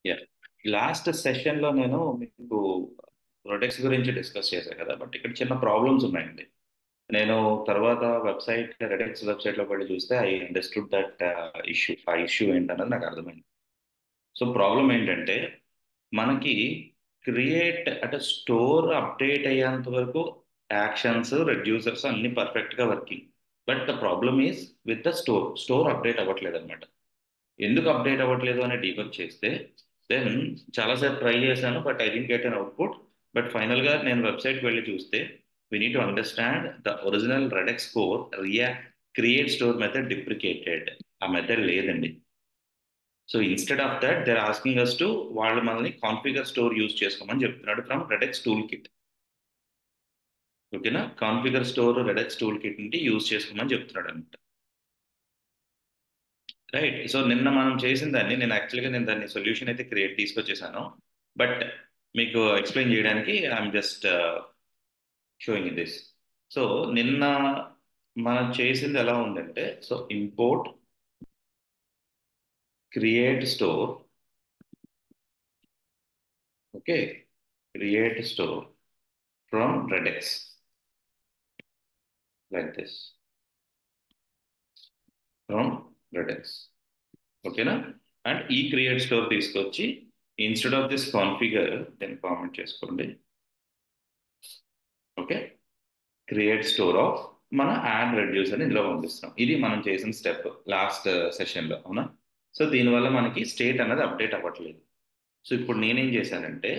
Yeah, last సెషన్లో నేను మీకు ప్రొడక్ట్స్ గురించి డిస్కస్ చేశాను కదా, బట్ ఇక్కడ చిన్న ప్రాబ్లమ్స్ ఉన్నాయండి. నేను తర్వాత రెడెక్స్ వెబ్సైట్లో వెళ్ళి చూస్తే ఐ అండర్స్టూడ్ దట్ ఆ ఇష్యూ ఏంటన్నది నాకు అర్థమైంది. సో ప్రాబ్లం ఏంటంటే, మనకి క్రియేట్ అంటే స్టోర్ అప్డేట్ అయ్యేంత వరకు యాక్షన్స్ రెడ్యూసర్స్ అన్ని పర్ఫెక్ట్గా working. But the problem is with the store update అవ్వట్లేదు అనమాట. ఎందుకు అప్డేట్ అవ్వట్లేదు అని డీబగ్ చేస్తే, దెన్ చాలాసేపు ట్రై చేశాను, but I didn't get an output. But ఫైనల్గా నేను వెబ్సైట్కి వెళ్ళి చూస్తే, we need to understand the original Redux core create store method deprecated. ఆ మెథడ్ లేదండి. So instead of that they're asking us to, వాళ్ళు మనల్ని కాన్ఫిగర్ స్టోర్ యూజ్ చేసుకోమని చెప్తున్నాడు ఫ్రమ్ రెడెక్స్ టూల్ కిట్. ఓకేనా, configure store Redux toolkit నుండి use చేసుకోమని చెప్తున్నాడు అనమాట. రైట్. సో నిన్న మనం చేసిన దాన్ని, నేను దాన్ని సొల్యూషన్ అయితే తీసుకొచ్చేసాను. బట్ మీకు ఎక్స్ప్లెయిన్ చేయడానికి I'm just showing this. So నిన్న మనం చేసింది ఎలా ఉందంటే, so import create store. Okay, create store from redex like this, from redex. ఓకేనా. అండ్ ఈ క్రియేట్ స్టోర్ తీసుకొచ్చి ఇన్స్టెడ్ ఆఫ్ దిస్ కాన్ఫిగర్, నేను కామెంట్ చేసుకోండి. ఓకే, క్రియేట్ స్టోర్ ఆఫ్ మన యాడ్ రెడ్యూస్ అని ఇందులో పంపిస్తాం. ఇది మనం చేసిన స్టెప్ లాస్ట్ సెషన్లో, అవునా. సో దీనివల్ల మనకి స్టేట్ అనేది అప్డేట్ అవ్వట్లేదు. సో ఇప్పుడు నేనేం చేశానంటే,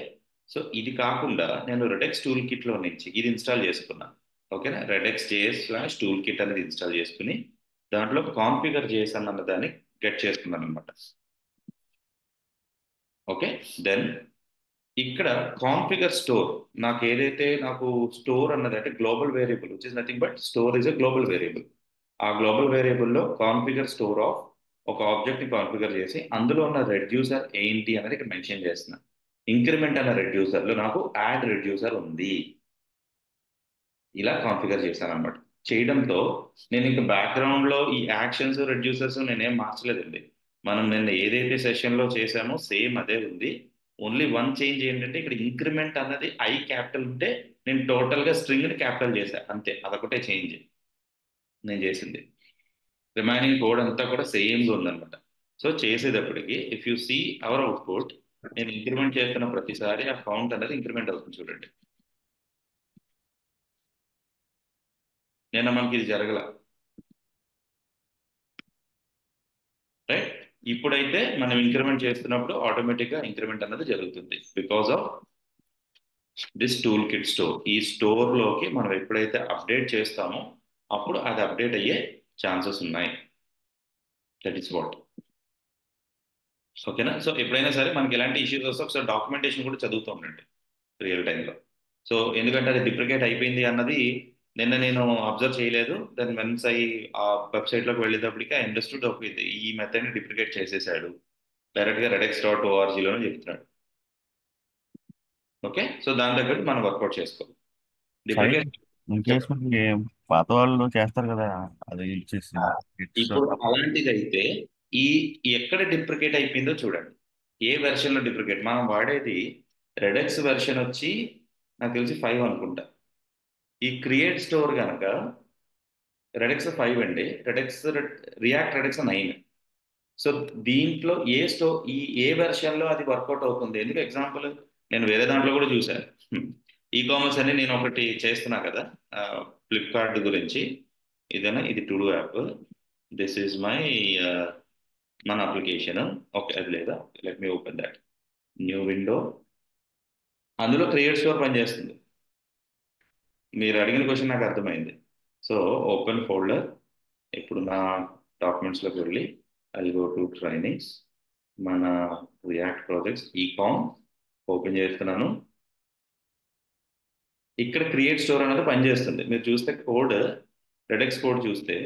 సో ఇది కాకుండా నేను రెడెక్స్ టూల్ కిట్లో నుంచి ఇది ఇన్స్టాల్ చేసుకున్నాను. ఓకేనా, రెడెక్స్ జేఎస్ టూల్ కిట్ అనేది ఇన్స్టాల్ చేసుకుని దాంట్లో కాన్ఫిగర్ చేసాను అన్న దాన్ని గెట్ చేసుకున్నాను అనమాట. ఓకే, దెన్ ఇక్కడ కాన్ఫిగర్ స్టోర్, నాకు స్టోర్ అన్నది అంటే global variable which is nothing but store is a global variable. ఆ గ్లోబల్ వేరియబుల్లో కాన్ఫిగర్ స్టోర్ ఆఫ్ ఒక ఆబ్జెక్ట్ ని కాన్ఫిగర్ చేసి అందులో ఉన్న రెడ్యూసర్ ఏంటి అనేది ఇక్కడ మెన్షన్ చేస్తున్నా. ఇంక్రిమెంట్ అన్న రెడ్యూసర్ లో నాకు యాడ్ రెడ్యూసర్ ఉంది. ఇలా కాన్ఫిగర్ చేశాను అనమాట. చేయడంతో నేను ఇంకా బ్యాక్గ్రౌండ్ లో ఈ యాక్షన్స్ రెడ్యూసర్స్ నేనేం మార్చలేదండి. మనం నిన్న ఏదైతే సెషన్ లో చేశామో సేమ్ అదే ఉంది. ఓన్లీ వన్ చేంజ్ ఏంటంటే, ఇక్కడ ఇంక్రిమెంట్ అన్నది ఐ క్యాపిటల్ ఉంటే నేను టోటల్ గా స్ట్రింగ్ ని క్యాపిటల్ చేశాను, అంతే. అదొకటే చేంజ్ నేను చేసింది. రిమైనింగ్ కోడ్ అంతా కూడా సేమ్ గా ఉందన్నమాట. సో చేసేటప్పటికి if you see our output, నేను ఇంక్రిమెంట్ చేస్తున్న ప్రతిసారి ఆ కౌంట్ అనేది ఇంక్రిమెంట్ అవుతుంది, చూడండి. నిన్న మనకి ఇది జరగల, రైట్. ఇప్పుడైతే మనం ఇంక్రిమెంట్ చేస్తున్నప్పుడు ఆటోమేటిక్ గా ఇంక్రిమెంట్ అన్నది జరుగుతుంది because of this tool kit store. ఈ స్టోర్ లోకి మనం ఎప్పుడైతే అప్డేట్ చేస్తామో అప్పుడు అది అప్డేట్ అయ్యే ఛాన్సెస్ ఉన్నాయి. That is what. ఓకేనా. సో ఎప్పుడైనా సరే మనకి ఎలాంటి ఇష్యూస్ వస్తే ఒకసారి డాక్యుమెంటేషన్ కూడా చదువుతూ ఉండండి రియల్ టైంలో. సో ఎందుకంటే అది డిప్రికేట్ అయిపోయింది అన్నది నిన్న నేను అబ్జర్వ్ చేయలేదు. దాని వన్స్ ఆ వెబ్సైట్లోకి వెళ్ళేటప్పటికి ఆ అండర్స్టూడ్ అవుతుంది, ఈ మెథడ్ని డిప్రికేట్ చేసేసాడు. డైరెక్ట్గా redex.org లోనే చెప్తున్నాడు. ఓకే, సో దాని తగ్గట్టు మనం వర్కౌట్ చేసుకోవాలి. ఫైన్. డిప్రికేట్. ఇన్ కేస్ చెప్పండి. మనకి పాత వాళ్ళు చేస్తారు కదా, అది ఇచ్చేసి ఆ, గిట్స్. ఇప్పుడు అలాంటిది అయితే ఈ ఎక్కడ డిప్రికేట్ అయిపోయిందో చూడండి. ఏ వెర్షన్ లో డిప్రికేట్ మనం వాడేది, రెడెక్స్ వెర్షన్ వచ్చి నాకు తెలిసి 5 అనుకుంటా. ఈ క్రియేట్ స్టోర్ కనుక రెడెక్స్ 5 అండి. React redex 9. సో దీంట్లో ఏ వెర్షన్ లో అది వర్కౌట్ అవుతుంది. ఎందుకు ఎగ్జాంపుల్ నేను వేరే దాంట్లో కూడా చూశాను. ఈ కామర్స్ అని నేను ఒకటి చేస్తున్నా కదా, ఫ్లిప్కార్ట్ గురించి. ఇది to do app. This is my మన అప్లికేషన్. ఓకే, అది లేదా, let me open that new window. అందులో క్రియేట్ స్టోర్ పనిచేస్తుంది. మీరు అడిగిన క్వశ్చన్ నాకు అర్థమైంది. So open folder. ఇప్పుడు నా డాక్యుమెంట్స్లోకి వెళ్ళి ఐ గో టు ట్రైనింగ్స్, మన రియాక్ట్ ప్రాజెక్ట్స్ ఈకామ్ ఓపెన్ చేస్తున్నాను. ఇక్కడ క్రియేట్ స్టోర్ అనేది పనిచేస్తుంది. మీరు చూస్తే కోడ్, రెడెక్స్ కోడ్ చూస్తే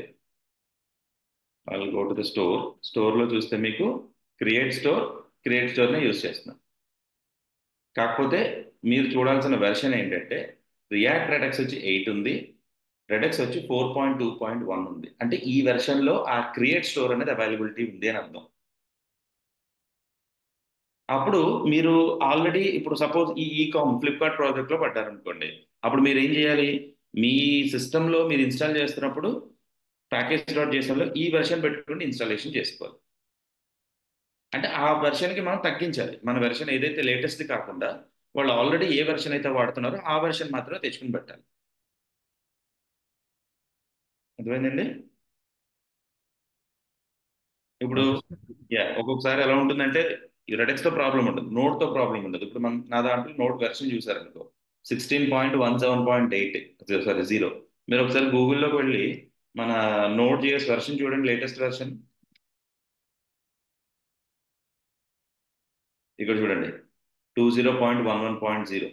ఐ గో టు ద స్టోర్లో చూస్తే మీకు క్రియేట్ స్టోర్నే యూజ్ చేస్తున్నాం. కాకపోతే మీరు చూడాల్సిన వెర్షన్ ఏంటంటే, రియాక్ట్ రెడెక్స్ వచ్చి 8 ఉంది, రెడెక్స్ వచ్చి 4.2.1 ఉంది. అంటే ఈ వెర్షన్లో ఆ క్రియేట్ స్టోర్ అనేది అవైలబిలిటీ ఉంది అని అర్థం. అప్పుడు మీరు ఆల్రెడీ ఇప్పుడు సపోజ్ ఈ కామ్ ఫ్లిప్కార్ట్ ప్రాజెక్ట్లో పడ్డారనుకోండి. అప్పుడు మీరు ఏం చేయాలి? మీ సిస్టంలో మీరు ఇన్స్టాల్ చేస్తున్నప్పుడు ప్యాకేజ్ డాట్ జేసన్లో ఈ వెర్షన్ పెట్టుకుని ఇన్స్టాలేషన్ చేసుకోవాలి. అంటే ఆ వెర్షన్కి మనం తగ్గించాలి. మన వెర్షన్ ఏదైతే లేటెస్ట్ కాకుండా వాళ్ళు ఆల్రెడీ ఏ వెర్షన్ అయితే వాడుతున్నారో ఆ వెర్షన్ మాత్రమే తెచ్చుకుని పెట్టాలి. అర్థమైందండి? ఇప్పుడు ఓకే. ఒక్కొక్కసారి ఎలా ఉంటుందంటే ఈ రెడెక్స్తో ప్రాబ్లం ఉంటుంది, నోట్తో ప్రాబ్లం ఉండదు. ఇప్పుడు మన నా దాంట్లో నోట్ వెర్షన్ చూసారనుకో 16.17.8, సారీ 0. మీరు ఒకసారి గూగుల్లోకి వెళ్ళి మన నోట్ జిఎస్ వెర్షన్ చూడండి, లేటెస్ట్ వెర్షన్ ఇక్కడ చూడండి 20.11.0.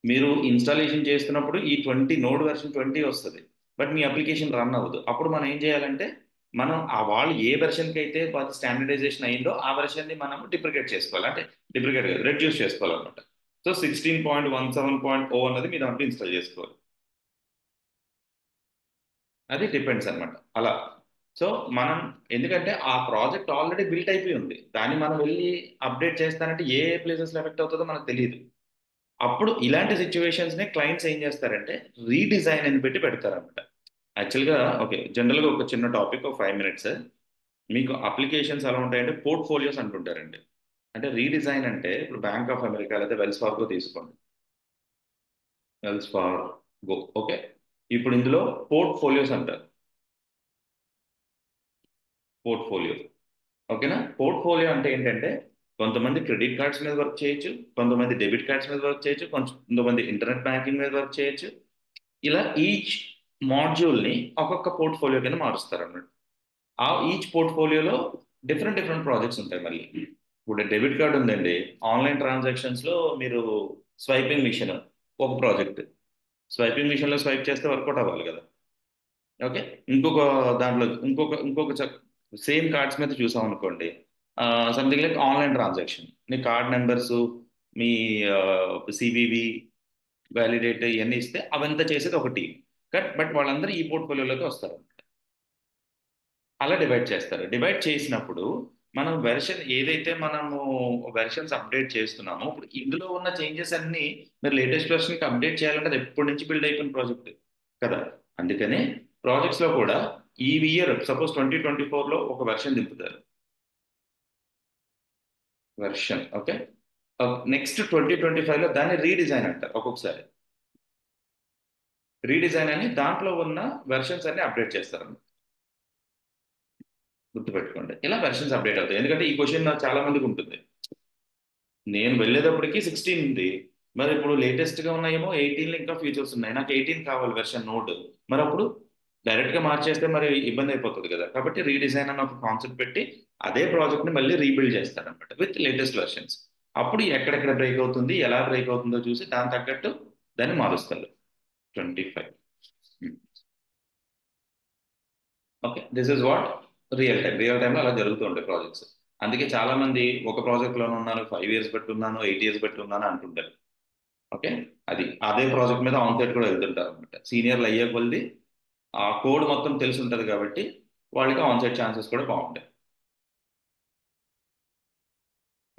మీరు ఇన్స్టాలేషన్ చేస్తున్నప్పుడు ఈ 20 నోడ్ వెర్షన్ 20 వస్తుంది, బట్ మీ అప్లికేషన్ రన్ అవ్వదు. అప్పుడు మనం ఏం చేయాలంటే మనం ఆ వాళ్ళు ఏ వెర్షన్కి అయితే స్టాండర్డైజేషన్ అయిందో ఆ వెర్షన్ని మనం డిప్రికేట్ చేసుకోవాలి. అంటే డిప్రికేట్ రెడ్యూస్ చేసుకోవాలన్నమాట. సో 16.17.0 అన్నది మీ దాంట్లో ఇన్స్టాల్ చేసుకోవాలి. అది డిపెండ్స్ అన్నమాట అలా. సో మనం ఎందుకంటే ఆ ప్రాజెక్ట్ ఆల్రెడీ బిల్ట్ అయిపోయి ఉంది, దాన్ని మనం వెళ్ళి అప్డేట్ చేస్తానంటే ఏ ప్లేసెస్లో ఎఫెక్ట్ అవుతుందో మనకు తెలియదు. అప్పుడు ఇలాంటి సిచ్యువేషన్స్ ని క్లయింట్స్ ఏం చేస్తారంటే రీడిజైన్ అని పెట్టి పెడతారన్నమాట. యాక్చువల్గా ఓకే, జనరల్గా ఒక చిన్న టాపిక్, ఒక 5 minutes. మీకు అప్లికేషన్స్ ఎలా ఉంటాయంటే పోర్ట్ఫోలియోస్ అంటుంటారండి. అంటే రీడిజైన్ అంటే ఇప్పుడు బ్యాంక్ ఆఫ్ అమెరికా లేదా వెల్స్ ఫార్గో తీసుకోండి. వెల్స్ ఫార్గో ఓకే, ఇప్పుడు ఇందులో పోర్ట్ఫోలియోస్ అంటారు. పోర్ట్ఫోలియో ఓకేనా. పోర్ట్ఫోలియో అంటే ఏంటంటే కొంతమంది క్రెడిట్ కార్డ్స్ మీద వర్క్ చేయొచ్చు, కొంతమంది డెబిట్ కార్డ్స్ మీద వర్క్ చేయొచ్చు, కొంతమంది ఇంటర్నెట్ బ్యాంకింగ్ మీద వర్క్ చేయొచ్చు. ఇలా ఈచ్ మాడ్యూల్ని ఒక్కొక్క పోర్ట్ఫోలియో కింద మారుస్తారు అన్నట్టు. ఆ ఈచ్ పోర్ట్ఫోలియోలో డిఫరెంట్ డిఫరెంట్ ప్రాజెక్ట్స్ ఉంటాయి మళ్ళీ. ఇప్పుడు డెబిట్ కార్డ్ ఉందండి, ఆన్లైన్ ట్రాన్సాక్షన్స్లో మీరు స్వైపింగ్ మిషన్ ఒక ప్రాజెక్ట్. స్వైపింగ్ మిషన్లో స్వైప్ చేస్తే వర్కౌట్ అవ్వాలి కదా. ఓకే, ఇంకొక దాంట్లో ఇంకొక సేమ్ కార్డ్స్ మీద చూసాం అనుకోండి, సంథింగ్ లైక్ ఆన్లైన్ ట్రాన్సాక్షన్, మీ కార్డ్ నెంబర్స్, మీ సివివి వ్యాలిడేట్ ఇవన్నీ ఇస్తే అవంతా చేసేది ఒక టీం. బట్ వాళ్ళందరూ ఈ పోర్ట్ఫోలియోలోకి వస్తారు. అలా డివైడ్ చేస్తారు. డివైడ్ చేసినప్పుడు మనం వెర్షన్ ఏదైతే మనము వెర్షన్స్ అప్డేట్ చేస్తున్నామో ఇప్పుడు ఇందులో ఉన్న చేంజెస్ అన్ని మీరు లేటెస్ట్ వెర్షన్కి అప్డేట్ చేయాలంటే అది ఎప్పటి నుంచి బిల్డ్ అయిపోయిన ప్రాజెక్ట్ కదా. అందుకనే ప్రాజెక్ట్స్ లో కూడా ఈ ఇయర్ సపోజ్ 2024లో ఒక వెర్షన్ దింపుతారు, వెర్షన్ ఓకే. నెక్స్ట్ 2025లో దాన్ని రీడిజైన్ అంటారు. ఒక్కొక్కసారి రీడిజైన్ అని దాంట్లో ఉన్న వెర్షన్స్ అన్ని అప్డేట్ చేస్తారు. గుర్తుపెట్టుకోండి, ఇలా వెర్షన్స్ అప్డేట్ అవుతాయి. ఎందుకంటే ఈ క్వశ్చన్ చాలా మందికి ఉంటుంది. నేను వెళ్ళేటప్పటికి 16 ఉంది, మరి ఇప్పుడు లేటెస్ట్ గా ఉన్నాయేమో 18లో ఇంకా ఫీచర్స్ ఉన్నాయి, నాకు 18 కావాలి వెర్షన్ నోట్. మరి అప్పుడు డైరెక్ట్ గా మార్చేస్తే మరి ఇబ్బంది అయిపోతుంది కదా. కాబట్టి రీడిజైన్ అన్న ఒక కాన్సెప్ట్ పెట్టి అదే ప్రాజెక్ట్ ని మళ్ళీ రీబిల్డ్ చేస్తారనమాట విత్ లేటెస్ట్ వెర్షన్స్. అప్పుడు ఎక్కడెక్కడ బ్రేక్ అవుతుంది, ఎలా బ్రేక్ అవుతుందో చూసి దాని తగ్గట్టు దాన్ని మారుస్తారు. 25 okay, this is what real టైంలో అలా జరుగుతూ ఉంటాయి ప్రాజెక్ట్స్. అందుకే చాలా మంది ఒక ప్రాజెక్ట్ లోనే ఉన్నాను, 5 years బట్టి ఉన్నాను, 8 years బట్టి ఉన్నాను అంటుంటారు. ఓకే, అది అదే ప్రాజెక్ట్ మీద ఆన్ సైట్ కూడా వెళ్తుంటారు అనమాట. సీనియర్లు అయ్యే కొద్ది ఆ కోడ్ మొత్తం తెలిసి ఉంటుంది కాబట్టి వాళ్ళకి ఆన్ సైట్ ఛాన్సెస్ కూడా బాగుంటాయి.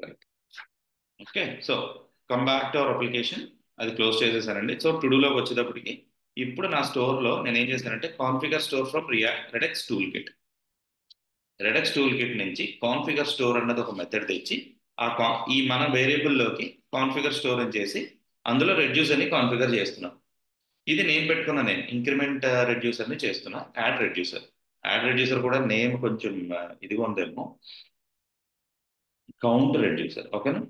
Right. Okay, so come back to our application. అది క్లోజ్ చేసేసానండి. సో టుడూలోకి వచ్చేటప్పటికి ఇప్పుడు నా స్టోర్లో నేను ఏం చేశానంటే configure store from Redux tool kit. Redex tool kit నుంచి కాన్ఫిగర్ స్టోర్ అన్నది ఒక మెథడ్ తెచ్చి ఈ మన వేరియబుల్లోకి కాన్ఫిగర్ స్టోర్ అని చేసి అందులో రెడ్యూస్ అని కాన్ఫిగర్ చేస్తున్నాం. ఇది నేను పెట్టుకున్నా, నేను ఇంక్రిమెంట్ రెడ్యూసర్ని చేస్తున్నా, యాడ్ రెడ్యూసర్ కూడా నేమ్ కొంచెం ఇదిగా ఉందేమో, కౌంట్ రెడ్యూసర్ ఓకేనా,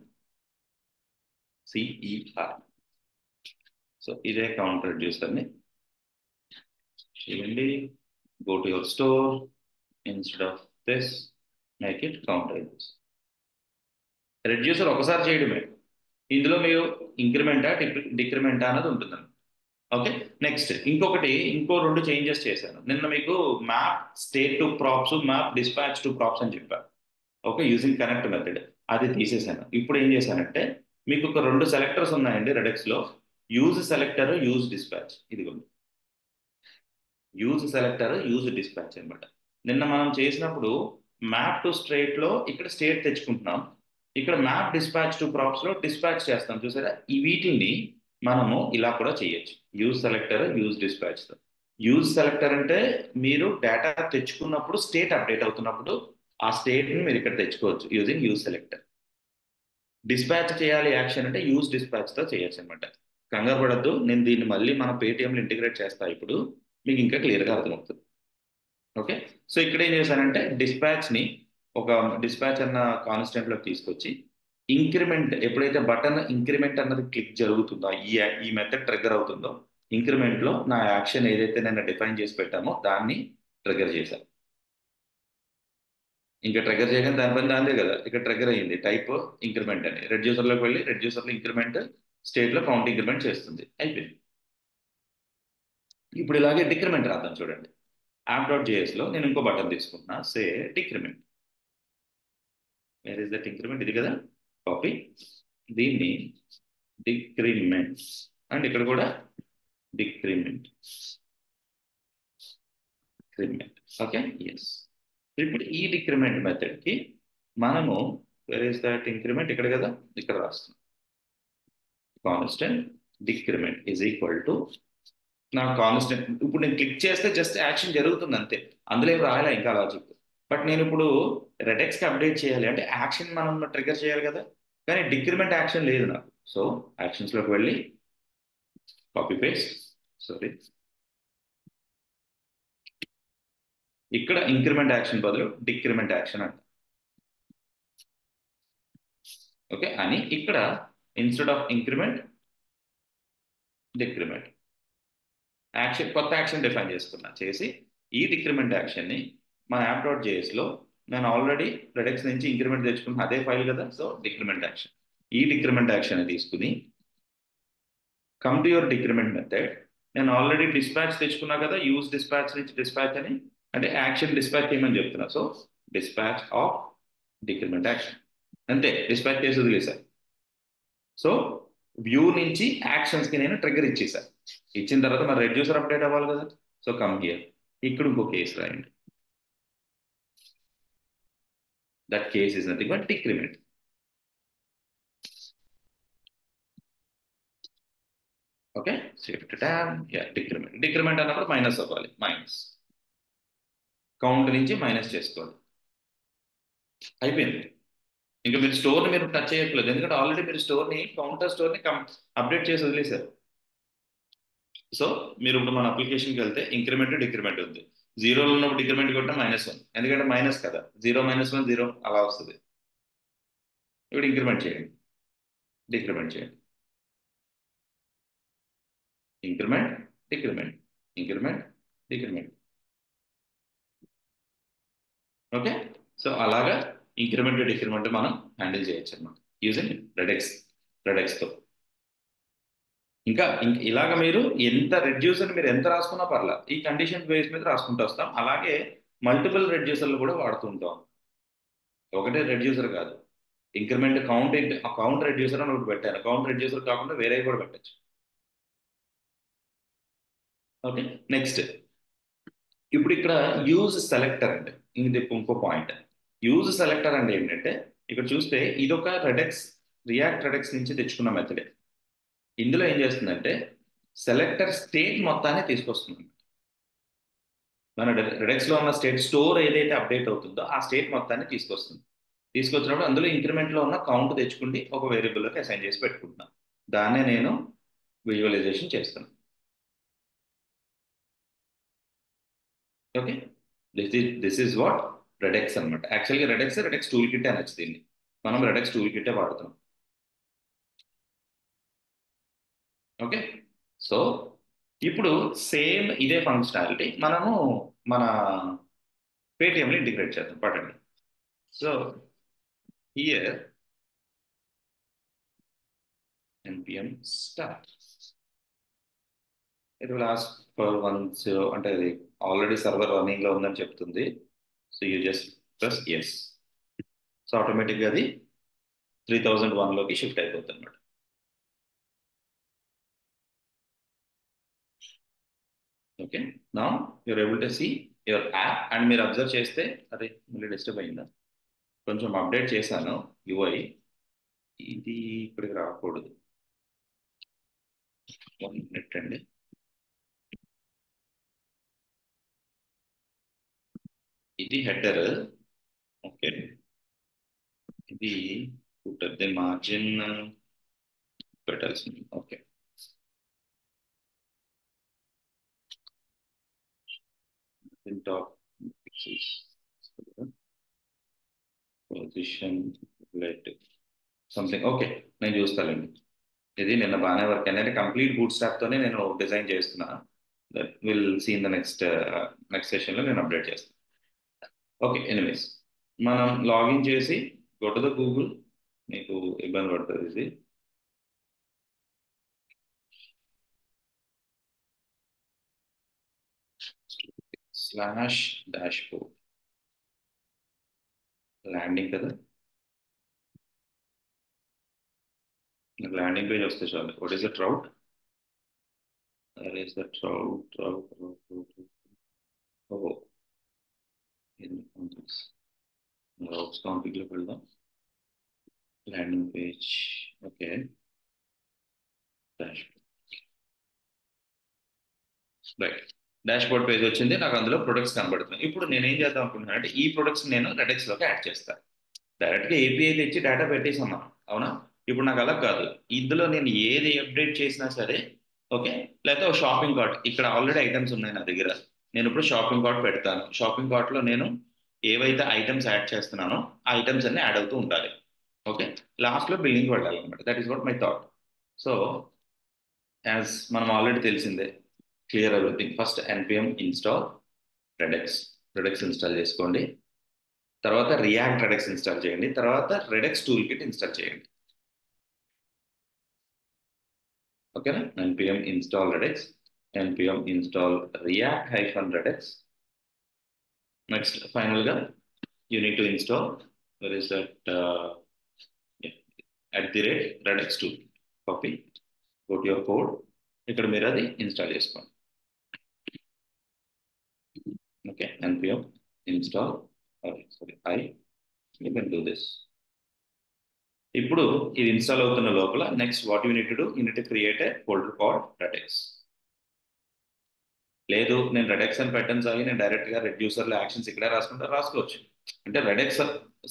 సిఈఆర్. సో ఇదే కౌంట్ రెడ్యూసర్ని చేయండి. Go to your store, instead of this make it count reducer. Reducer ఒకసారి చేయడమే, ఇందులో మీరు ఇంక్రిమెంటా డిక్రిమెంటా అన్నది ఉంటుందండి. ఓకే, నెక్స్ట్ ఇంకో 2 చేంజెస్ చేశాను. నిన్న మీకు map state to props, map dispatch to props అని చెప్పాను. ఓకే, యూజింగ్ కనెక్ట్ మెథడ్ అది తీసేశాను. ఇప్పుడు ఏం చేశానంటే మీకు ఒక 2 సెలెక్టర్స్ ఉన్నాయండి రెడెక్స్ లో, యూజ్ సెలెక్టర్, యూజ్ డిస్పాచ్. ఇదిగోండి, యూజ్ సెలెక్టర్, యూజ్ డిస్పాచ్ అనమాట. నిన్న మనం చేసినప్పుడు మ్యాప్ టు స్టేట్ లో ఇక్కడ స్టేట్ తెచ్చుకుంటున్నాం, ఇక్కడ మ్యాప్ డిస్పాచ్ టు ప్రాప్స్ లో డిస్పాచ్ చేస్తాం చూసారా, ఈ వీటిని మనము ఇలా కూడా చేయొచ్చు. యూజ్ సెలెక్టర్, యూజ్ డిస్పాచ్ తో. యూజ్ సెలెక్టర్ అంటే మీరు డేటా తెచ్చుకున్నప్పుడు స్టేట్ అప్డేట్ అవుతున్నప్పుడు ఆ స్టేట్ ని మీరు ఇక్కడ తెచ్చుకోవచ్చు యూజింగ్ యూజ్ సెలెక్టర్. డిస్పాచ్ చేయాలి యాక్షన్ అంటే యూజ్ డిస్పాచ్ తో చేయొచ్చు అనమాట. కంగారు పడద్దు, నేను దీన్ని మళ్ళీ మన పేటిఎంలో ఇంటిగ్రేట్ చేస్తా ఇప్పుడు, మీకు ఇంకా క్లియర్గా అర్థమవుతుంది. ఓకే. సో ఇక్కడ ఏం చేశానంటే డిస్పాచ్ ని ఒక డిస్పాచ్ అన్న కాన్స్టెంట్ లోకి తీసుకొచ్చి ఇంక్రిమెంట్, ఎప్పుడైతే బటన్ ఇంక్రిమెంట్ అన్నది క్లిక్ జరుగుతుందో, ఈ మెథడ్ ట్రిగర్ అవుతుందో, ఇంక్రిమెంట్ లో నా యాక్షన్ ఏదైతే నేను డిఫైన్ చేసి పెట్టామో దాన్ని ట్రిగర్ చేశాను. ఇంకా ట్రిగర్ చేయగానే దాని పని దాందే కదా, ఇక్కడ ట్రిగర్ అయ్యింది టైప్ ఇంక్రిమెంట్ అని. రెడ్యూసర్ లోకి వెళ్ళి రెడ్యూసర్ లో ఇంక్రిమెంట్ స్టేట్ లో కౌంట్ ఇంక్రిమెంట్ చేస్తుంది, అయిపోయింది. ఇప్పుడు ఇలాగే డిక్రిమెంట్ రాద్దాం చూడండి. యాప్ డాట్ జేఎస్ లో నేను ఇంకో బటన్ తీసుకుంటున్నా, say decrement. Where is that increment, ఇది కదా, కాపీ, దీన్ని డిక్రిమెంట్ అండ్ ఇక్కడ కూడా డిక్రిమెంట్, డిక్రిమెంట్. Okay, yes. ఇప్పుడు ఈ డిక్రిమెంట్ మెథడ్ కి మనము వేర్ ఇస్ దట్ ఇంక్రిమెంట్, ఇక్కడ కదా, ఇక్కడ రాస్తున్నాం constant decrement is equal to నా కాన్స్టెంట్. ఇప్పుడు నేను క్లిక్ చేస్తే జస్ట్ యాక్షన్ జరుగుతుంది అంతే, అందులో ఏం రాయాలి ఇంకా లాజిక్. బట్ నేను ఇప్పుడు రెడెక్స్కి అప్డేట్ చేయాలి అంటే యాక్షన్ మనం ట్రిగర్ చేయాలి కదా, కానీ డిక్రిమెంట్ యాక్షన్ లేదు నాకు. సో యాక్షన్స్లోకి వెళ్ళి కాపీ పేస్ట్, సారీ, ఇక్కడ ఇంక్రిమెంట్ యాక్షన్ బదులు డిక్రిమెంట్ యాక్షన్ అంట. ఓకే, అని ఇక్కడ instead of increment decrement action, కొత్త యాక్షన్ డిఫైన్ చేసుకున్నా చేసి ఈ డిక్రిమెంట్ యాక్షన్ని మన యాప్ డాట్ జేఎస్లో నేను ఆల్రెడీ రెడెక్స్ నుంచి ఇంక్రిమెంట్ తెచ్చుకున్న అదే ఫైల్ కదా, సో డిక్రిమెంట్ యాక్షన్, ఈ డిక్రిమెంట్ యాక్షన్ తీసుకుని come to your decrement method. నేను ఆల్రెడీ డిస్పాచ్ తెచ్చుకున్నా కదా, యూజ్ డిస్పాచ్ నుంచి డిస్పాచ్ అని, అంటే యాక్షన్ డిస్పాచ్ చేయమని చెప్తున్నా. So dispatch of decrement action, అంతే, డిస్పాచ్ చేసి వదిలేసాను. సో వ్యూ నుంచి యాక్షన్స్కి నేను ట్రిగ్గర్ ఇచ్చేసాను. ఇచ్చిన తర్వాత మరి రెడ్యూసర్ అప్డేట్ అవ్వాలి కదా, సో కమ్ హియర్, ఇక్కడ ఇంకో కేసు రాయండి. That case is nothing but decrement. Okay, shift tab, yeah, decrement. Decrement అన్నప్పుడు మైనస్ అవ్వాలి, మైనస్, కౌంట్ నుంచి మైనస్ చేసుకోవాలి, అయిపోయింది. ఇంకా మీరు స్టోర్ని మీరు టచ్ చేయట్లేదు, ఎందుకంటే ఆల్రెడీ మీరు స్టోర్ని, కౌంటర్ స్టోర్ని అప్డేట్ చేసి వదిలేశారు. సో మీరు ఇప్పుడు మన అప్లికేషన్కి వెళ్తే ఇంక్రిమెంట్ డిక్రిమెంట్ ఉంది, జీరోలో ఉన్నప్పుడు డిక్రిమెంట్ కొట్టిన -1, ఎందుకంటే మైనస్ కదా, 0 -1 0 అలా వస్తుంది. ఇప్పుడు ఇంక్రిమెంట్ చేయండి, డిక్రిమెంట్ చేయండి, increment decrement, increment decrement. Okay, so అలాగా ఇంక్రిమెంట్ డిక్రిమెంట్ మనం హ్యాండిల్ చేయొచ్చు అన్నమాట యూజింగ్ రెడెక్స్తో. ఇంకా ఇలాగ మీరు ఎంత రెడ్యూసర్ మీరు ఎంత రాసుకున్నా పర్లా, ఈ కండిషన్ బేస్ మీద రాసుకుంటూ వస్తాం. అలాగే మల్టిపుల్ రెడ్యూసర్లు కూడా వాడుతూ ఉంటాం, ఒకటే రెడ్యూసర్ కాదు. ఇంక్రిమెంట్ కౌంట్ రెడ్యూసర్ అని ఒకటి పెట్టాను, కౌంట్ రెడ్యూసర్ కాకుండా వేరే కూడా పెట్టచ్చు. ఓకే, నెక్స్ట్ ఇప్పుడు ఇక్కడ యూజ్ సెలెక్టర్ అంటే ఇది ఇంకో పాయింట్. యూజ్ సెలెక్టర్ అంటే ఏంటంటే ఇక్కడ చూస్తే ఇదొక రియాక్ట్ రెడెక్స్ నుంచి తెచ్చుకున్న మెథడే. ఇందులో ఏం చేస్తుందంటే సెలెక్టర్ స్టేట్ మొత్తాన్ని తీసుకొస్తుంది. మన రెడెక్స్లో ఉన్న స్టేట్ స్టోర్ ఏదైతే అప్డేట్ అవుతుందో ఆ స్టేట్ మొత్తాన్ని తీసుకొస్తుంది. తీసుకొచ్చినప్పుడు అందులో ఇంక్రిమెంట్లో ఉన్న కౌంట్ తెచ్చుకుంటే ఒక వేరియబుల్లోకి అసైన్ చేసి పెట్టుకుంటున్నాను, దాన్నే నేను విజువలైజేషన్ చేస్తాను. Okay, this is what redex అనమాట. యాక్చువల్గా రెడెక్స్ టూల్ కిట్ అనొచ్చు దీన్ని, మనం రెడెక్స్ టూల్ కిట్టే వాడుతున్నాం. ఓకే, సో ఇప్పుడు సేమ్ ఇదే ఫంక్షనాలిటీ మనము మన పేటిఎంలో ఇంటిగ్రేట్ చేద్దాం, పట్టండి. So here npm start, it will ask for 10, అంటే అది ఆల్రెడీ సర్వర్ రన్నింగ్ లో ఉందని చెప్తుంది. So you just press yes, సో ఆటోమేటిక్గా అది 3001 లోకి షిఫ్ట్ అయిపోతుంది అనమాట. Okay, now you're able to see your app. And మీరు అబ్జర్వ్ చేస్తే, అరే మళ్ళీ డిస్టర్బ్ అయిందా, కొంచెం అప్డేట్ చేశాను యూఐ, ఇది ఇక్కడికి రాకూడదు. 1 మినిట్ అండి. ఇది హెడర్. ఓకే. ఇది ఫుటర్ ది మార్జిన్ పెట్టాల్సింది. Okay. Top pixels, position, light, something. Okay, నేను చూస్తానండి. ఇది నిన్న బాగానే వర్క్ అయింది. కంప్లీట్ బూట్ స్టాప్ తోనే నేను డిజైన్ చేస్తున్నా. That will see in the next session లో నేను అప్డేట్ చేస్తాను. ఓకే, ఎనీవేస్, మనం లాగిన్ చేసి గో టు ద గూగుల్. మీకు ఇబ్బంది పడుతుంది ఇది. స్లాష్ డాష్ బోర్డ్, ల్యాండింగ్ కదా. నాకు ల్యాండింగ్ పేజ్ వస్తే చాలు. What is the route? That is the route. ఓ, రౌట్స్ కాన్ఫిగ్ లోకి వెళ్దాం. Landing page. Okay, dash right. Dashboard page వచ్చింది. నాకు అందులో ప్రొడక్ట్స్ కనబడుతున్నాయి. ఇప్పుడు నేను ఏం చేద్దాం అనుకుంటున్నాను అంటే ఈ ప్రొడక్ట్స్ నేను రెడెక్స్ లోకి యాడ్ చేస్తాను. డైరెక్ట్గా ఏపీఐ తెచ్చి డేటా పెట్టేసాం మనం, అవునా? ఇప్పుడు నాకు అలా కాదు. ఇందులో నేను ఏది అప్డేట్ చేసినా సరే, ఓకే, లేకపోతే ఒక షాపింగ్ కార్ట్, ఇక్కడ ఆల్రెడీ ఐటమ్స్ ఉన్నాయి నా దగ్గర. నేను ఇప్పుడు షాపింగ్ కార్ట్ పెడతాను. షాపింగ్ కార్ట్ లో నేను ఏవైతే ఐటమ్స్ యాడ్ చేస్తున్నానో ఆ ఐటమ్స్ అన్ని యాడ్ అవుతూ ఉండాలి. ఓకే, లాస్ట్ లో బిల్లింగ్ వెళ్ళాలన్నమాట. That is what my thought. So as మనం ఆల్రెడీ తెలిసిందే, clear everything. First npm install Redux. Redux install చేసుకోండి. తర్వాత రియాక్ట్ రెడెక్స్ ఇన్స్టాల్ చేయండి. తర్వాత రెడెక్స్ టూల్ కిట్ ఇన్స్టాల్ చేయండి. ఓకేనా? npm install redux, npm install react-redux. Next final గా you need to install where is that @redex tool. Copy, go to your code. ఇక్కడ మీరు అది ఇన్స్టాల్ చేసుకోండి. Okay, npm install, sorry, you can do this. ఇప్పుడు ఇది install అవుతున్న లోపల next what you need to do, you need to create a folder called redux. లేదు నేను రెడెక్స్ అని పెట్టను సార్, నేను డైరెక్ట్ గా రెడ్యూసర్లో యాక్షన్స్ ఇక్కడే రాసుకుంటా, రాసుకోవచ్చు. అంటే రెడెక్స్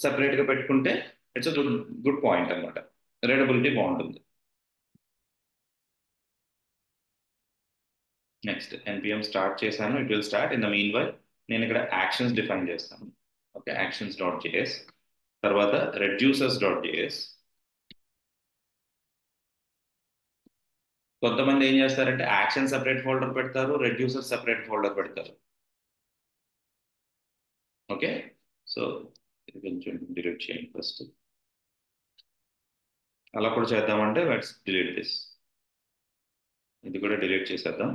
సెపరేట్ గా పెట్టుకుంటే ఇట్స్ గుడ్ గుడ్ పాయింట్ అనమాట. రీడబిలిటీ బాగుంటుంది. నెక్స్ట్ npm స్టార్ట్ చేశాను. It will start. In the mean while నేను ఇక్కడ యాక్షన్స్ డిఫైన్ చేస్తాను. ఓకే, యాక్షన్స్ డాట్ జేఎస్, తర్వాత రెడ్యూసర్స్ డాట్ జేఎస్. కొంతమంది ఏం చేస్తారంటే యాక్షన్ సెపరేట్ ఫోల్డర్ పెడతారు, రెడ్యూసర్ సెపరేట్ ఫోల్డర్ పెడతారు. ఓకే, సో ఇది కొంచెం డిలీట్ చేయండి ఫస్ట్. అలా కూడా చేద్దామంటే లెట్స్ డిలీట్ దిస్. ఇది కూడా డిలీట్ చేసేద్దాం.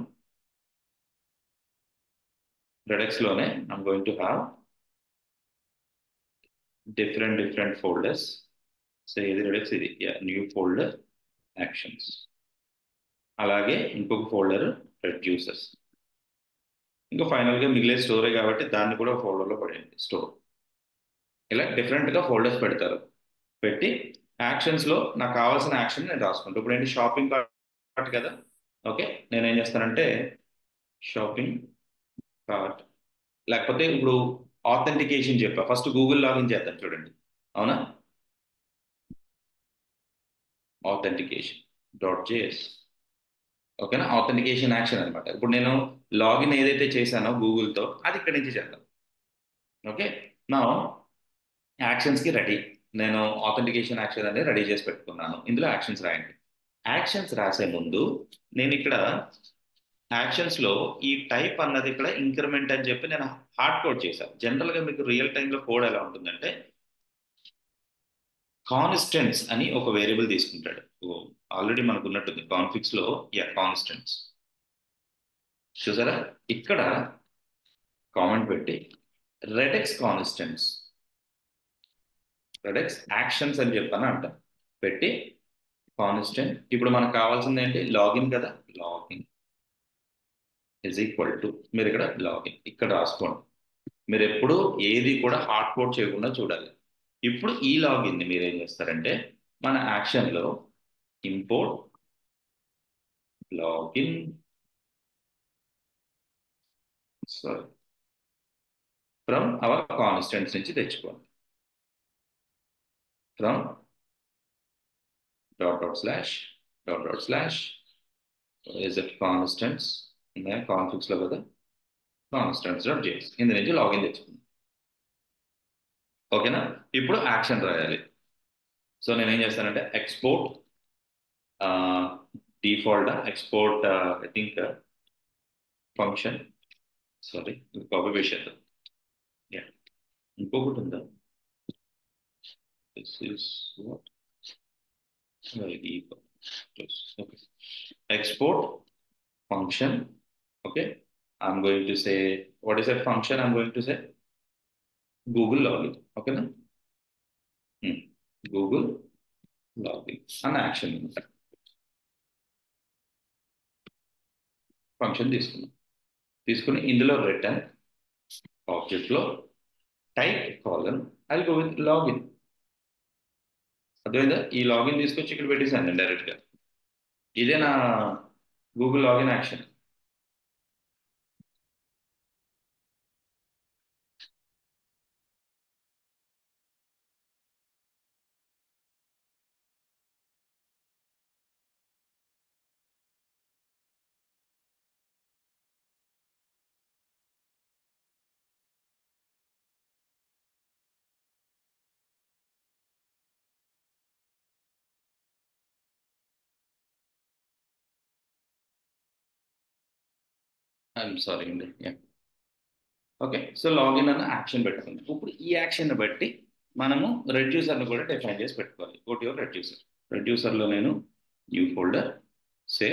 రెడెక్స్ లోనే I'm going to have different folders. So ఇది రెడెక్స్, ఇది న్యూ ఫోల్డర్ యాక్షన్స్. అలాగే ఇంకొక ఫోల్డర్ రెడ్యూసర్స్. ఇంకా ఫైనల్ గా మిగిలే స్టోరే కాబట్టి దాన్ని కూడా ఫోల్డర్ లో పడేయండి, స్టోర్. ఇలా డిఫరెంట్ గా ఫోల్డర్స్ పెడతారు. పెట్టి యాక్షన్స్ లో నాకు కావాల్సిన యాక్షన్ నేను రాసుకుంటాను. ఇప్పుడు ఏంటి, షాపింగ్ కార్ట్ కదా. ఓకే, నేను ఏం చేస్తానంటే షాపింగ్ కార్ట్, లేకపోతే ఇప్పుడు ఆథెంటికేషన్ చెప్పా, ఫస్ట్ గూగుల్ లాగిన్ చేద్దాం చూడండి, అవునా? Authentication dot JS. ఓకేనా? ఆథెంటికేషన్ యాక్షన్ అనమాట. ఇప్పుడు నేను లాగిన్ ఏదైతే చేశానో గూగుల్తో అది ఇక్కడి నుంచి చేద్దాం. ఓకే, నా యాక్షన్స్కి రెడీ. నేను ఆథెంటికేషన్ యాక్షన్ అనేది రెడీ చేసి పెట్టుకున్నాను. ఇందులో యాక్షన్స్ రాయండి. యాక్షన్స్ రాసే ముందు నేను ఇక్కడ యాక్షన్స్ లో ఈ టైప్ అన్నది ఇక్కడ ఇంక్రిమెంట్ అని చెప్పి నేను హార్డ్ కోడ్ చేశాను. జనరల్ గా మీకు రియల్ టైంలో కోడ్ ఎలా ఉంటుందంటే కాన్స్టెంట్స్ అని ఒక వేరియబుల్ తీసుకుంటాడు. ఆల్రెడీ మనకు ఉన్నట్టుంది కాన్ఫిగ్స్ లో, కాన్స్టెంట్స్ చూసారా. ఇక్కడ కామెంట్ పెట్టి రెడెక్స్ కాన్స్టెంట్స్, రెడెక్స్ యాక్షన్స్ అని చెప్పాను అంట. పెట్టి కాన్స్టెంట్, ఇప్పుడు మనకు కావాల్సింది ఏంటి, లాగిన్ కదా. లాగిన్ ఇజ్ ఈక్వల్ టు, మీరు ఇక్కడ లాగిన్ ఇక్కడ రాసుకోండి. మీరు ఎప్పుడు ఏది కూడా హార్డ్ కోడ్ చేయకుండా చూడాలి. ఇప్పుడు ఈ లాగిన్ ని మీరు ఏం చేస్తారంటే మన యాక్షన్లో import login sorry from our constants నుంచి తెచ్చుకోవాలి. From dot dot slash is it constants ఉన్నాయా కాన్ఫిగ్స్ లో కదా, కాన్స్టెంట్స్ డాట్ జేఎస్ ఇందు నుంచి లాగిన్ తెచ్చుకుందాం. ఓకేనా, ఇప్పుడు యాక్షన్ రాయాలి. సో నేనేం చేస్తానంటే export default export I think function sorry copy paste చేద్దాం. Yeah. ఇంకొకటి ఉందా, this is what okay. Export function, okay. I'm going to say, what is that function? I'm going to say Google login, okay na? Google login an action function తీసుకుని ఇందులో return object లో type colon I go with login. అర్థమైందా? ఈ login తీసుకొచ్చి ఇక్కడ పెట్టేసాను direct గా. ఇదే నా Google login action. I'm sorry అండి. ఓకే, సో లాగిన్ అన్న యాక్షన్ పెట్టుకుంది. ఇప్పుడు ఈ యాక్షన్ బట్టి మనము రెడ్యూసర్ను కూడా డిఫైన్ చేసి పెట్టుకోవాలి. Go to your reducer. రెడ్యూసర్లో నేను న్యూ ఫోల్డర్ సే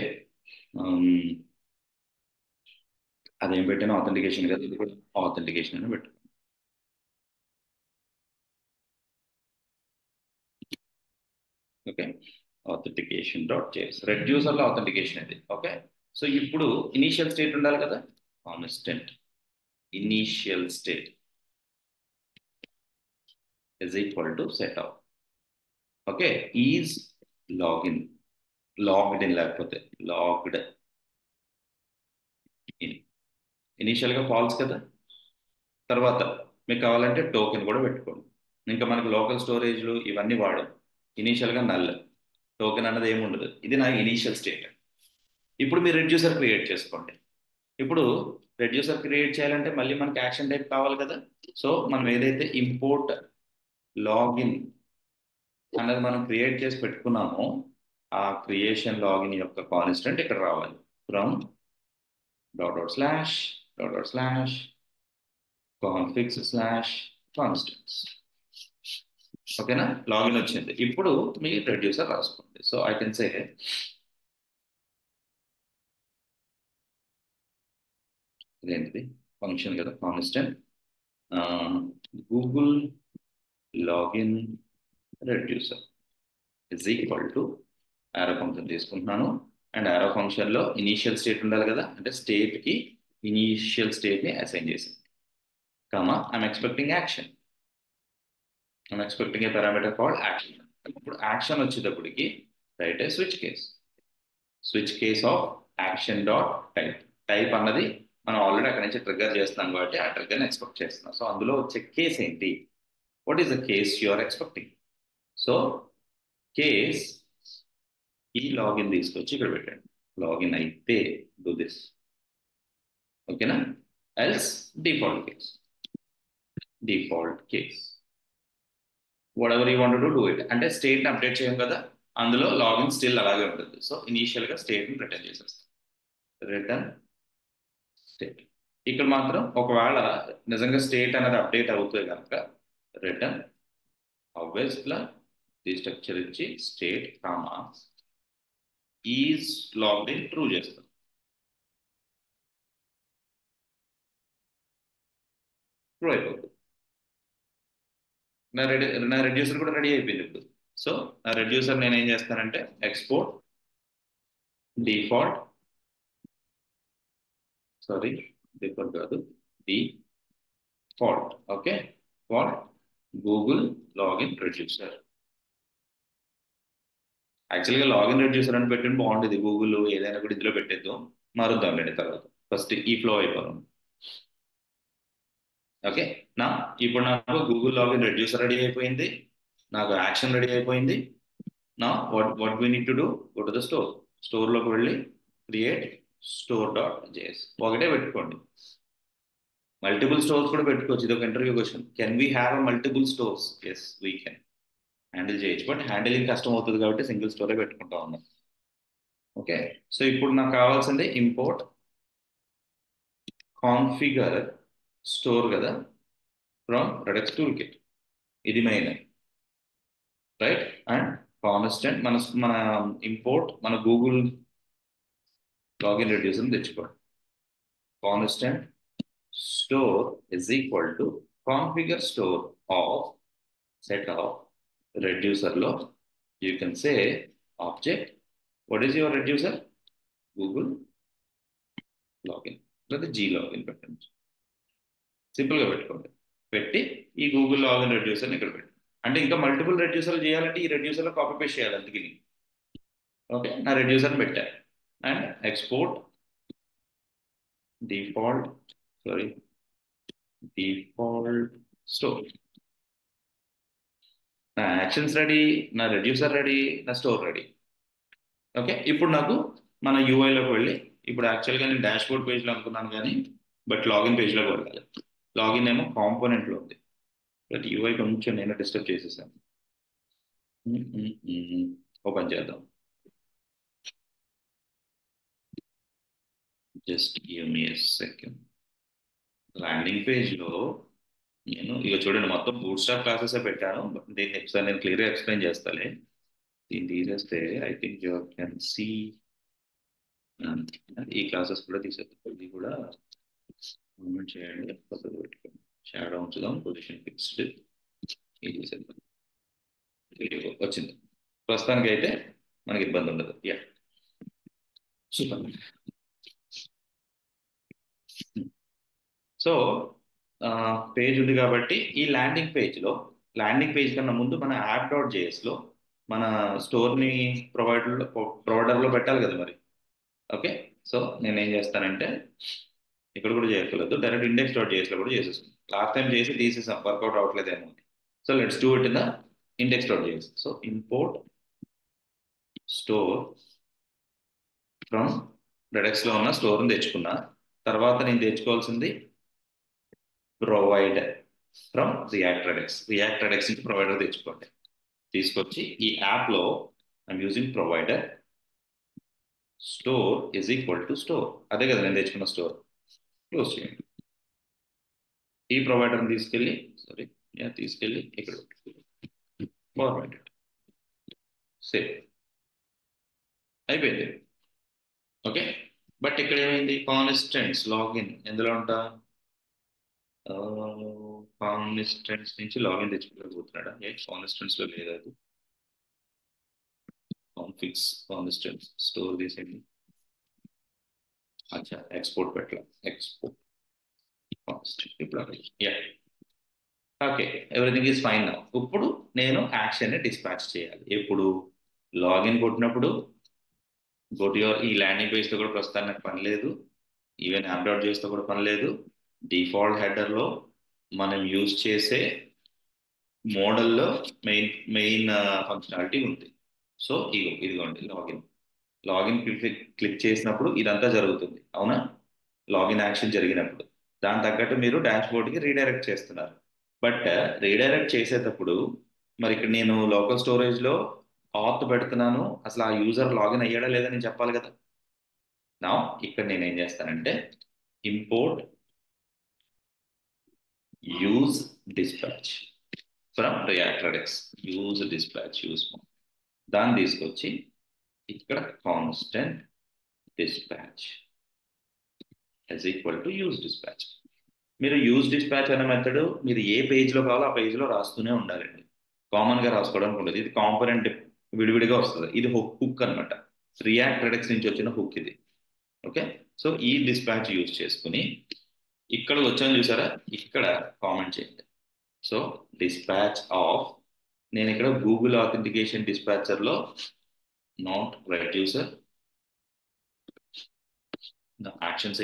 అదేం పెట్టాను, ఆథెంటికేషన్ కదా, ఇది కూడా ఆథెంటికేషన్ అని పెట్టు. ఓకే, ఆథెంటికేషన్ డాట్ జేఎస్ రెడ్యూసర్లో ఆథెంటికేషన్ ఇది. ఓకే, సో ఇప్పుడు ఇనీషియల్ స్టేట్ ఉండాలి కదా, constant initial state is equal to setup. Okay, is login logged in లేకపోతే లాగ్డ్ ఇన్ ఇనీషియల్గా ఫాల్స్ కదా. తర్వాత మీకు కావాలంటే టోకెన్ కూడా పెట్టుకోండి. ఇంకా మనకు లోకల్ స్టోరేజ్లు ఇవన్నీ వాడడం. ఇనీషియల్గా నల్ టోకెన్ అన్నది ఏమి ఉండదు. ఇది నా ఇనీషియల్ స్టేట్. ఇప్పుడు మీరు రెడ్యూసర్ క్రియేట్ చేసుకోండి. ఇప్పుడు రెడ్యూసర్ క్రియేట్ చేయాలంటే మళ్ళీ మనకి యాక్షన్ టైప్ కావాలి కదా. సో మనం ఏదైతే ఇంపోర్ట్ లాగిన్ అన్నది మనం క్రియేట్ చేసి పెట్టుకున్నామో ఆ క్రియేషన్ లాగిన్ యొక్క కాన్స్టెంట్ ఇక్కడ రావాలి. From dot dot slash configs slash constants. ఓకేనా, లాగిన్ వచ్చింది. ఇప్పుడు మీ రెడ్యూసర్ రాసుకోండి. సో ఐ కెన్ సే ఇదేంటిది ఫంక్షన్ కదా, constant Google login reducer is equal to arrow function తీసుకుంటున్నాను. అండ్ ఆరో ఫంక్షన్లో ఇనీషియల్ స్టేట్ ఉండాలి కదా, అంటే స్టేట్కి ఇనీషియల్ స్టేట్ని అసైన్ చేసింది. Comma I'm expecting action. I'm expecting a parameter called action. ఇప్పుడు యాక్షన్ వచ్చేటప్పటికి write a switch case of action dot type. Type అన్నది మనం ఆల్రెడీ అక్కడ నుంచి ట్రిగ్గర్ చేస్తున్నాం కాబట్టి ఆ ట్రిగ్గర్ని ఎక్స్పెక్ట్ చేస్తున్నాం. సో అందులో వచ్చే కేస్ ఏంటి, what is the case you are expecting. So case ఈ లాగిన్ తీసుకొచ్చి ఇక్కడ పెట్టండి. లాగిన్ అయితే డూ దిస్, ఓకేనా. Else default case whatever you want to do it. అంటే స్టేట్ని అప్డేట్ చేయం కదా, అందులో లాగిన్ స్టిల్ అలాగే ఉంటుంది. సో ఇనీషియల్గా స్టేట్ని రిటర్న్ చేసేస్తాం. Return state. ఇక్కడ మాత్రం ఒకవేళ నిజంగా స్టేట్ అనేది అప్డేట్ అవుతుంది కనుక రిటర్న్ ఆల్వేస్ ఇట్లా ఈ స్ట్రక్చర్ ఇచ్చి state comma is logged in true చేస్తాం. ట్రూ అయిపోతుంది. నా రెడ్యూసర్ కూడా రెడీ అయిపోయింది ఇప్పుడు. సో నా రెడ్యూసర్ నేను ఏం చేస్తానంటే ఎక్స్పోర్ట్ డిఫాల్ట్ డిఫాల్ట్ కాదు default, okay, fault Google login reducer. యాక్చువల్గా లాగిన్ రెడ్యూసర్ అని పెట్టిన బాగుండేది, గూగుల్ ఏదైనా కూడా ఇందులో పెట్టేద్దాం, మారుద్దాంలేండి తర్వాత. ఫస్ట్ ఈ ఫ్లో అయిపోదాం. ఓకే. నా ఇప్పుడు నాకు గూగుల్ లాగిన్ రెడ్యూసర్ రెడీ అయిపోయింది, నాకు యాక్షన్ రెడీ అయిపోయింది. నా what we need to do, go to the store. స్టోర్లోకి వెళ్ళి క్రియేట్ స్టోర్ డాట్ జేఎస్ ఒకటే పెట్టుకోండి. మల్టిపుల్ స్టోర్స్ కూడా పెట్టుకోవచ్చు, ఇది ఒక interview question. Can we have multiple stores? Yes we can. Handle చేయొచ్చు, బట్ హ్యాండిలింగ్ కష్టం అవుతుంది కాబట్టి సింగిల్ స్టోరే పెట్టుకుంటా ఉన్నాం. ఓకే. సో ఇప్పుడు నాకు కావాల్సింది ఇంపోర్ట్ కాన్ఫిగర్ స్టోర్ కదా, ఫ్రమ్ రెడక్స్ టూల్ కిట్. ఇది మెయిన్, రైట్. అండ్ కాన్స్టెంట్ మన ఇంపోర్ట్ మన గూగుల్ లాగిన్ రెడ్యూసర్ తెచ్చుకోండి. Constant store is equal to configure store of set of reducer లో you can say object. What is your reducer? Google login లేదా G login పెట్టండి, simple గా పెట్టుకోండి. పెట్టి ఈ గూగుల్ లాగిన్ రెడ్యూసర్ని ఇక్కడ పెట్టి, అంటే ఇంకా మల్టిపుల్ రెడ్యూసర్లు చేయాలంటే ఈ రెడ్యూసర్లో కాపీ పేస్ట్ చేయాలి అందుకని. ఓకే, నా రెడ్యూసర్ పెట్టా. And export default, sorry, default store. నా యాక్షన్స్ రెడీ, నా రెడ్యూసర్ రెడీ, నా స్టోర్ రెడీ. ఓకే. ఇప్పుడు నాకు మన యూఐలోకి వెళ్ళి, ఇప్పుడు యాక్చువల్గా నేను డాష్ బోర్డ్ పేజ్లో అనుకున్నాను కానీ బట్ లాగిన్ పేజ్లో కొట్టాలి. లాగిన్ ఏమో కాంపోనెంట్లో ఉంది, బట్ యూఐ కొంచెం నేను డిస్టర్బ్ చేసేసాను. ఓపెన్ చేద్దాం. Just give me a second. Landing పేజ్లో నేను ఇక చూడండి మొత్తం బూట్ స్టాప్ క్లాసెస్ పెట్టాను. దీన్ని ఒకసారి నేను క్లియర్గా ఎక్స్ప్లెయిన్ చేస్తాను. దీన్ని తీసేస్తే I think you can see. ఈ క్లాసెస్ కూడా తీసేద్దాం, ఇది కూడా మూమెంట్ చేయండి, పక్కకు పెట్టుకోండి. షాడో ఉంచుదాం, పొజిషన్ ఫిక్స్డ్, ఇది తీసేద్దాం. వచ్చింది. ప్రస్తుతానికి అయితే మనకి ఇబ్బంది ఉండదు. Yeah, super. సో పేజ్ ఉంది కాబట్టి ఈ ల్యాండింగ్ పేజ్ కన్నా ముందు మన యాప్ డాట్ జేఎస్లో మన స్టోర్ని ప్రొవైడర్లో పెట్టాలి కదా మరి. ఓకే. సో నేను ఏం చేస్తానంటే ఇక్కడ కూడా చేయక్కర్లేదు, డైరెక్ట్ ఇండెక్స్ డాట్ జేఎస్లో కూడా చేసేస్తాను. లాస్ట్ టైం చేసి తీసేసాం, వర్కౌట్ అవ్వట్లేదేమో. So let's do it in the index dot JS. So import store from రెడెక్స్లో ఉన్న స్టోర్ని తెచ్చుకున్నా. తర్వాత నేను తెచ్చుకోవాల్సింది ప్రొవైడర్ ఫ్రమ్ రియాక్ట్ రెడెక్స్ నుంచి ప్రొవైడర్ తెచ్చుకోండి. తీసుకొచ్చి ఈ యాప్లో I'm using provider, store is equal to store, అదే కదా నేను తెచ్చుకున్న స్టోర్. క్లోజ్ చేయండి. ఈ ప్రొవైడర్ని తీసుకెళ్ళి ఇక్కడ ఫార్మాటెడ్, సేవ్ అయిపోయింది. ఓకే. బట్ ఇక్కడ ఏమైంది, కాన్స్టెంట్స్ లాగిన్ ఎందులో ఉంటా, కాన్స్టెంట్స్ నుంచి లాగిన్ తెచ్చుకోలేకపోతున్నాడా? కాన్స్టెంట్స్ లో లేదు అది. కాన్ఫిగ్స్ కాన్స్టెంట్స్ స్టోర్ తీసేయండి. అచ్చా, ఎక్స్పోర్ట్ పెట్టాలి, ఎక్స్పోర్ట్ కాన్స్టెంట్. ఇప్పుడు yeah, okay, everything is fine నా. ఇప్పుడు నేను యాక్షన్ ని డిస్పాచ్ చేయాలి. ఎప్పుడు లాగిన్ కొట్టినప్పుడు గో టు యువర్, ఈ ల్యాండింగ్ పేజ్ తో కూడా ప్రస్తుతానికి నాకు పని లేదు, ఈవెన్ యాప్ డాట్ చేస్తే కూడా పని లేదు. డిఫాల్ట్ హెడర్ లో మనం యూజ్ చేసే మోడల్లో మెయిన్ ఫంక్షనాలిటీ ఉంది. సో ఇదిగోండి లాగిన్ క్లిక్ చేసినప్పుడు ఇదంతా జరుగుతుంది, అవునా? లాగిన్ యాక్షన్ జరిగినప్పుడు దాని తగ్గట్టు మీరు డాష్ బోర్డ్కి రీడైరెక్ట్ చేస్తున్నారు. బట్ రీడైరెక్ట్ చేసేటప్పుడు మరి ఇక్కడ నేను లోకల్ స్టోరేజ్లో ఆత్ పెడుతున్నాను, అసలు ఆ యూజర్ లాగిన్ అయ్యాడా లేదా నేను చెప్పాలి కదా. నా ఇక్కడ నేను ఏం చేస్తానంటే import use dispatch from react redex, use dispatch దాన్ని తీసుకొచ్చి ఇక్కడ constant dispatch is equal to use dispatch. మీరు యూజ్ డిస్పాచ్ అనే మెథడ్ మీరు ఏ పేజ్లో కావాలో ఆ పేజ్లో రాస్తూనే ఉండాలండి, కామన్గా రాసుకోవడానికి ఉండదు. ఇది కాంపోనెంట్ విడివిడిగా వస్తుంది, ఇది హుక్ అనమాట, రియాక్ట్ రెడెక్స్ నుంచి వచ్చిన హుక్ ఇది. ఓకే. సో ఈ డిస్పాచ్ యూజ్ చేసుకుని ఇక్కడ వచ్చాను చూసారా, ఇక్కడ కామెంట్ చేయండి. సో డిస్పాచ్ ఆఫ్, నేను ఇక్కడ గూగుల్ ఆథెంటికేషన్ డిస్పాచర్లో not reducer the actions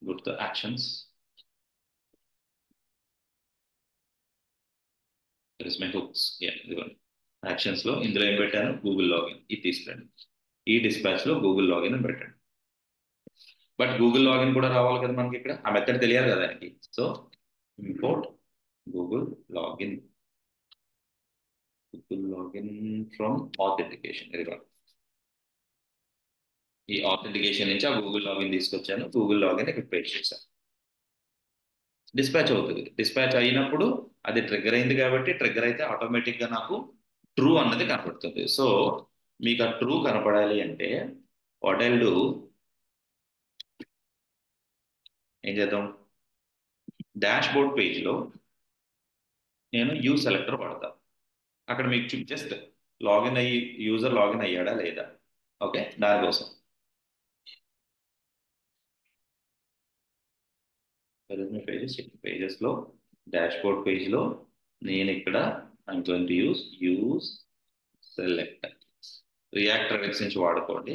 good the actions my hooks ఇదిగోండి యాక్షన్స్ లో ఇందులో ఏం పెట్టాను గూగుల్ లాగిన్ ఇది తీసుకురండి ఈ డిస్పాచ్ లో గూగుల్ లాగిన్ అని పెట్టండి బట్ గూగుల్ లాగిన్ కూడా రావాలి కదా మనకి ఇక్కడ ఆ మెథడ్ తెలియాలి కదా దానికి so import Google login Google login from authentication ఇది ఈ ఆథెంటికేషన్ నుంచి ఆ గూగుల్ లాగిన్ తీసుకొచ్చాను గూగుల్ లాగిన్ ఇక్కడ పేస్ట్ చేశాను డిస్పాచ్ అవుతుంది డిస్పాచ్ అయినప్పుడు అది ట్రిగ్గర్ అయింది కాబట్టి ట్రిగ్గర్ అయితే ఆటోమేటిక్ గా నాకు ట్రూ అన్నది కనపడుతుంది సో మీకు ఆ ట్రూ కనపడాలి అంటే వాట్ ఐల్ డూ ఏం చేద్దాం డాష్ బోర్డ్ పేజ్ లో నేను యూ సెలెక్టర్ వాడతాను అక్కడ మీకు జస్ట్ లాగిన్ అయ్యి యూజర్ లాగిన్ అయ్యాడా లేదా ఓకే దానికోసం పేజెస్ పేజెస్ లో డాష్ బోర్డ్ పేజ్ లో నేను ఇక్కడ I'm going to use selector reactor X నుంచి వాడుకోండి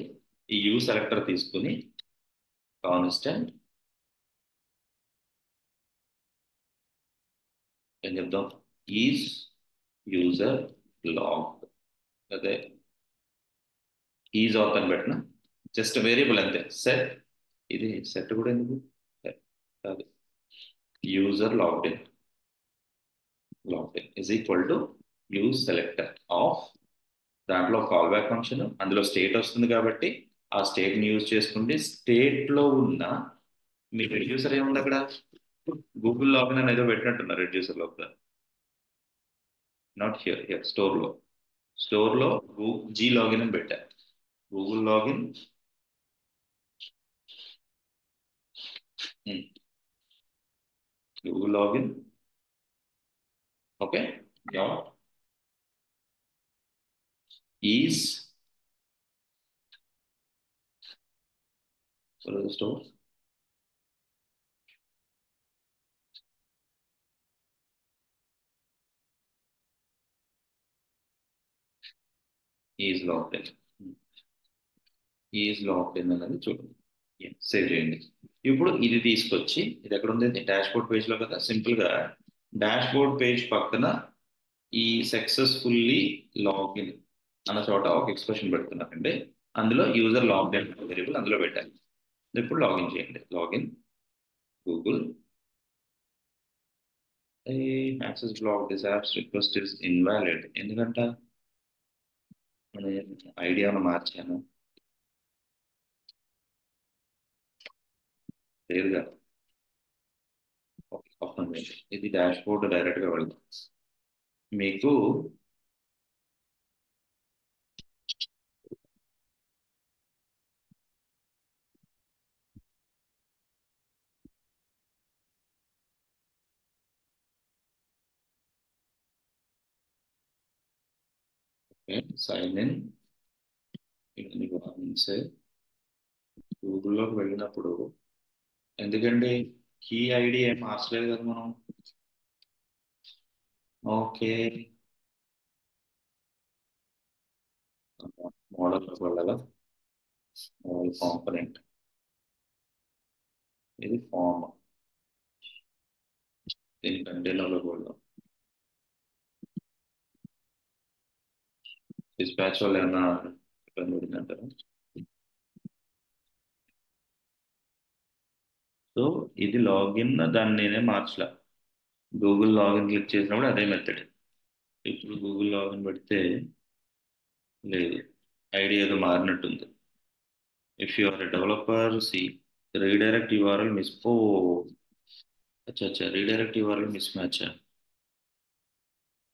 ఈ యూ సెలెక్టర్ తీసుకుని కాన్స్టెంట్ ఏం చెప్దాం ఈజ్ యూజర్ లాగ్ అదే ఈజ్ ఆఫ్ అని పెట్టిన జస్ట్ వేరియబుల్ అంతే సెట్ ఇది సెట్ కూడా ఎందుకు Set కాదు user logged in is equal to use selector of దాంట్లో కాల్ బ్యాక్ ఫంక్షన్ అందులో స్టేట్ వస్తుంది కాబట్టి ఆ స్టేట్ ని యూజ్ చేసుకుంటే స్టేట్ లో ఉన్న మీ రెడ్యూసర్ ఏముంది అక్కడ గూగుల్ లాగిన్ అని ఏదో పెట్టినట్టున్నారు రెడ్యూసర్ లో నాట్ హియర్ హియర్ స్టోర్ లో జీ లాగిన్ అని పెట్టా Google login Google login okay dot is store is logged in is logged in అనేది చూడండి సేవ్ చేయండి ఇప్పుడు ఇది తీసుకొచ్చి ఇది ఎక్కడ ఉంది డాష్ బోర్డ్ పేజ్ లో కదా సింపుల్ గా డాష్ బోర్డ్ పేజ్ పక్కన ఈ సక్సెస్ఫుల్లీ లాగిన్ అన్న చోట ఒక ఎక్స్ప్రెషన్ పెడుతున్నారండి అందులో యూజర్ లాగిన్ వేరియబుల్ అందులో పెట్టాలి ఇప్పుడు లాగిన్ చేయండి login Google access block this apps request is invalid ఎందుకంట ఐడియాను మార్చాను లేదుగా ఇది డాష్ బోర్డ్ డైరెక్ట్ గా వెళ్దాం మీకు సైన్ ఇన్ గూగుల్లోకి వెళ్ళినప్పుడు ఎందుకంటే కీ ఐడి ఏం మార్చలేదు కదా మనం ఓకే మోడల్లోకి వెళ్ళాలా మోడల్ కాంపనెంట్ ఇది ఫామ్ దీని కంటైనర్లోకి వెళ్దాం డిస్పాచ్ వాళ్ళు ఏమన్నా ఇబ్బంది పడిందంటారా సో ఇది లాగిన్ దాన్ని నేనే మార్చలా గూగుల్ లాగిన్ క్లిక్ చేసినప్పుడు అదే మెథడ్ ఇప్పుడు గూగుల్ లాగిన్ పెడితే లేదు ఐడి ఏదో మారినట్టుంది if you are a developer see redirect URL miss oh అచ్చా అచ్చా redirect URL mismatch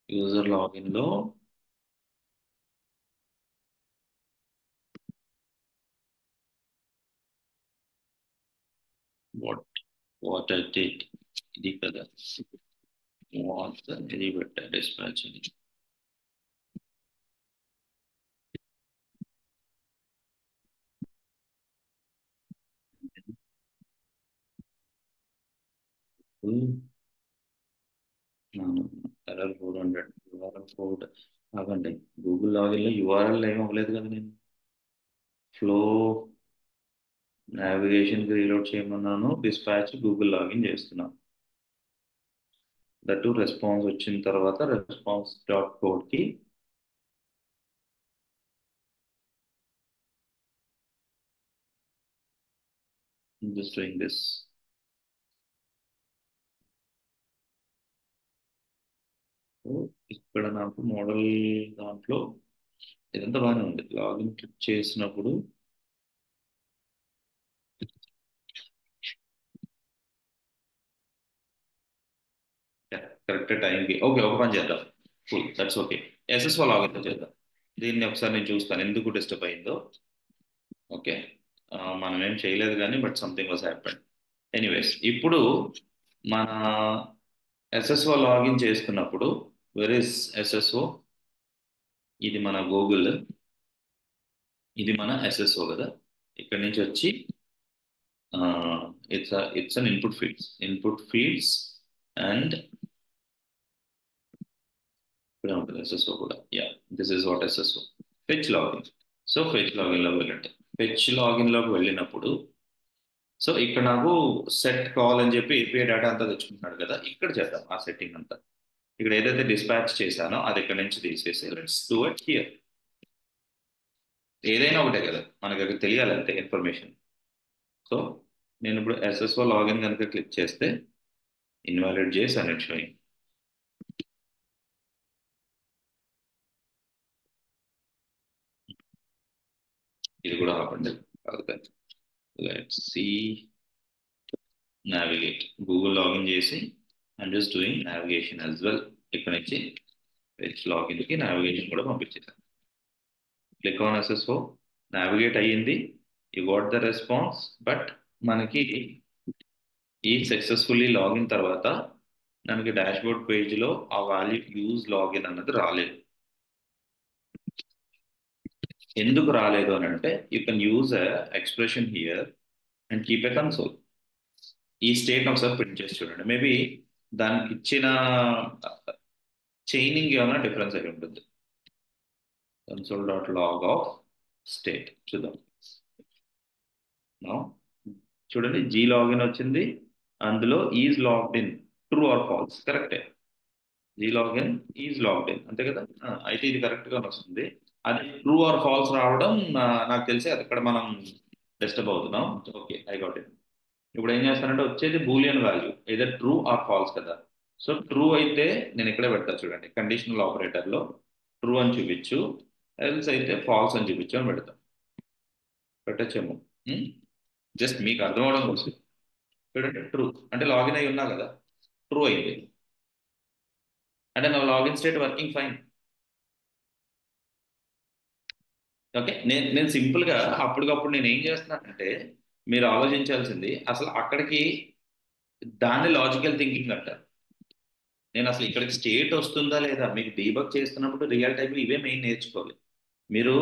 user login లో వాట్ వాట్ ఐ డిడ్ ఇది కదా వాట్ ఇది పెట్టా డిస్పాచ్ అని ఎర్రర్ 400 యూఆర్ఎల్ కోడ్ అవ్వండి గూగుల్ లాగిన్లో యూఆర్ఎల్ ఏం అవ్వలేదు కదా నేను ఫ్లో నావిగేషన్కి రీలోడ్ చేయమన్నాను, డిస్పాచ్ గూగుల్ లాగిన్ చేస్తున్నాను. దట్ రెస్పాన్స్ వచ్చిన తర్వాత రెస్పాన్స్ డాట్ కోడ్కి జస్ట్ డూయింగ్ దిస్. ఇక్కడ నాకు మోడల్ దాంట్లో ఇదంతా బాగానే ఉంది. లాగిన్ క్లిక్ చేసినప్పుడు కరెక్ట్ టైంకి ఓకే ఒక పని చేద్దాం. Full that's okay. SSO login చేద్దాం. దీన్ని ఒకసారి నేను చూస్తాను ఎందుకు డిస్టర్బ్ అయిందో. ఓకే, మనం ఏం చేయలేదు కానీ but something was happened. Anyways, ఇప్పుడు మన ఎస్ఎస్ఓ లాగిన్ చేసుకున్నప్పుడు వెర్ ఇస్ ఎస్ఎస్ఓ? ఇది మన గూగుల్, ఇది మన ఎస్ఎస్ఓ కదా. ఇక్కడ నుంచి వచ్చి it's an input fields and ఇక్కడ ఉంటుంది ఎస్ఎస్ఓ కూడా. Yeah, this is what SSO. Fetch login. So fetch login లోకి వెళ్ళండి. ఫెచ్ లాగిన్ లోకి వెళ్ళినప్పుడు సో ఇక్కడ నాకు సెట్ కాల్ అని చెప్పి ఏపీఐ డేటా అంతా తెచ్చుకుంటున్నాడు కదా, ఇక్కడ చేద్దాం ఆ సెట్టింగ్ అంతా. ఇక్కడ ఏదైతే డిస్పాచ్ చేశానో అది ఇక్కడ నుంచి తీసేసి లెట్స్ డూ ఇట్ హియర్. ఏదైనా ఒకటే కదా, మనకి అక్కడ తెలియాలంటే ఇన్ఫర్మేషన్. సో నేను ఇప్పుడు ఎస్ఎస్ఓ లాగిన్ కనుక క్లిక్ చేస్తే ఇన్వాలిడ్ చేసి అని షోయింగ్. ఇది కూడా ఆపండి. Let's see navigate. Google login చేసి I'm just doing navigation as well. ఇక్కడ నుంచి ఫెచ్ లాగిన్కి నావిగేషన్ కూడా పంపించేసాను. క్లిక్ ఆన్ ఎస్ఎస్ఓ, నావిగేట్ అయ్యింది, you got the response. But మనకి ఈ సక్సెస్ఫుల్లీ లాగిన్ తర్వాత మనకి డాష్బోర్డ్ పేజ్లో ఆ వాల్యూ యూజ్ లాగిన్ అన్నది రాలేదు. ఎందుకు రాలేదు అని అంటే you can use expression here and keep a console. ఈ స్టేట్ ఒకసారి ప్రింట్ చేసి చూడండి. మేబీ దానికి ఇచ్చిన చైనింగ్ ఏమైనా డిఫరెన్స్ అయి ఉంటుంది. Console dot log of state చూద్దాం. Now, చూడండి జీ లాగిన్ వచ్చింది, అందులో is logged in true or false. కరెక్టే, G login is logged in అంతే కదా. అయితే ఇది కరెక్ట్ గా వస్తుంది. అది ట్రూ ఆర్ ఫాల్స్ రావడం నాకు తెలిసి అది ఇక్కడ మనం డిస్టర్బ్ అవుతున్నాం. Okay, I got it. ఇప్పుడు ఏం చేస్తానంటే వచ్చేది బూలియన్ వాల్యూ ఏదో ట్రూ ఆర్ ఫాల్స్ కదా. సో ట్రూ అయితే నేను ఇక్కడే పెడతా చూడండి, కండిషనల్ ఆపరేటర్లో ట్రూ అని చూపించు, ఎల్స్ అయితే ఫాల్స్ అని చూపించు అని పెడతా. పెట్టచ్చేమో, జస్ట్ మీకు అర్థం అవడం కోసం. చూడండి ట్రూ అంటే లాగిన్ అయి ఉన్నా కదా, ట్రూ అయింది అంటే నా login state working fine. Okay, నేను సింపుల్గా అప్పటికప్పుడు నేను ఏం చేస్తున్నానంటే మీరు ఆలోచించాల్సింది అసలు అక్కడికి దాన్ని లాజికల్ థింకింగ్ అంటారు. నేను అసలు ఇక్కడికి స్టేట్ వస్తుందా లేదా మీకు డీబగ్ చేస్తున్నప్పుడు రియల్ టైంలో ఇవే మెయిన్ నేర్చుకోవాలి. మీరు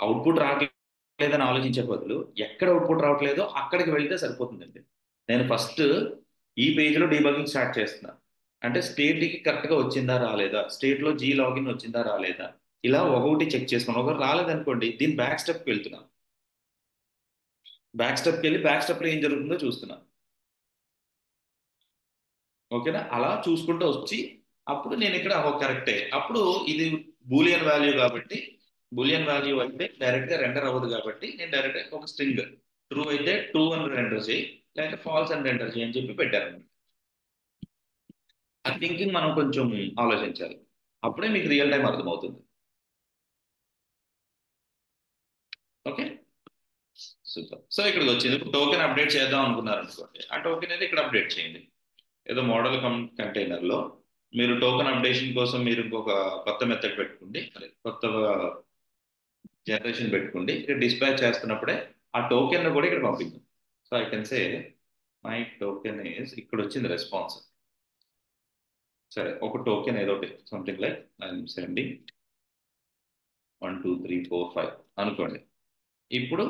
అవుట్పుట్ రావట్లేదని ఆలోచించే బదులు ఎక్కడ అవుట్పుట్ రావట్లేదో అక్కడికి వెళ్తే సరిపోతుందండి. నేను ఫస్ట్ ఈ పేజ్లో డీబగింగ్ స్టార్ట్ చేస్తున్నా అంటే స్టేట్కి కరెక్ట్గా వచ్చిందా రాలేదా, స్టేట్లో జీ లాగిన్ వచ్చిందా రాలేదా, ఇలా ఒకటి చెక్ చేసుకున్నాను. ఒకరు రాలేదనుకోండి దీని బ్యాక్ స్టెప్కి వెళ్తున్నా, బ్యాక్ స్టెప్కి వెళ్ళి బ్యాక్ స్టెప్లో ఏం జరుగుతుందో చూస్తున్నా. ఓకేనా, అలా చూసుకుంటూ వచ్చి అప్పుడు నేను ఇక్కడ కరెక్టే. అప్పుడు ఇది బూలియన్ వాల్యూ కాబట్టి బూలియన్ వాల్యూ అయితే డైరెక్ట్గా రెండర్ అవ్వదు కాబట్టి నేను డైరెక్ట్ ఒక స్ట్రింగ్ ట్రూ అయితే ట్రూ అని రెండర్ చేయి, లేకపోతే ఫాల్స్ అని రెండర్ చేయి అని చెప్పి పెట్టాను. ఆ థింకింగ్ మనం కొంచెం ఆలోచించాలి, అప్పుడే మీకు రియల్ టైం అర్థమవుతుంది. Okay, super. సో ఇక్కడికి వచ్చింది. ఇప్పుడు టోకెన్ అప్డేట్ చేద్దాం అనుకున్నారు అనుకోండి, ఆ టోకెన్ అయితే ఇక్కడ అప్డేట్ చేయండి. ఏదో మోడల్ కంటైనర్లో మీరు టోకెన్ అప్డేషన్ కోసం మీరు ఇంకొక కొత్త మెథడ్ పెట్టుకోండి, కొత్త జనరేషన్ పెట్టుకోండి. ఇక్కడ డిస్పాచ్ చేస్తున్నప్పుడే ఆ టోకెన్ కూడా ఇక్కడ పంపించండి. So I can say my token is, ఇక్కడ వచ్చింది రెస్పాన్స్. సరే, ఒక టోకెన్ ఏదో సంథింగ్ లైక్ ఐఎమ్ సెండింగ్ 1 2 3 4 5 అనుకోండి. ఇప్పుడు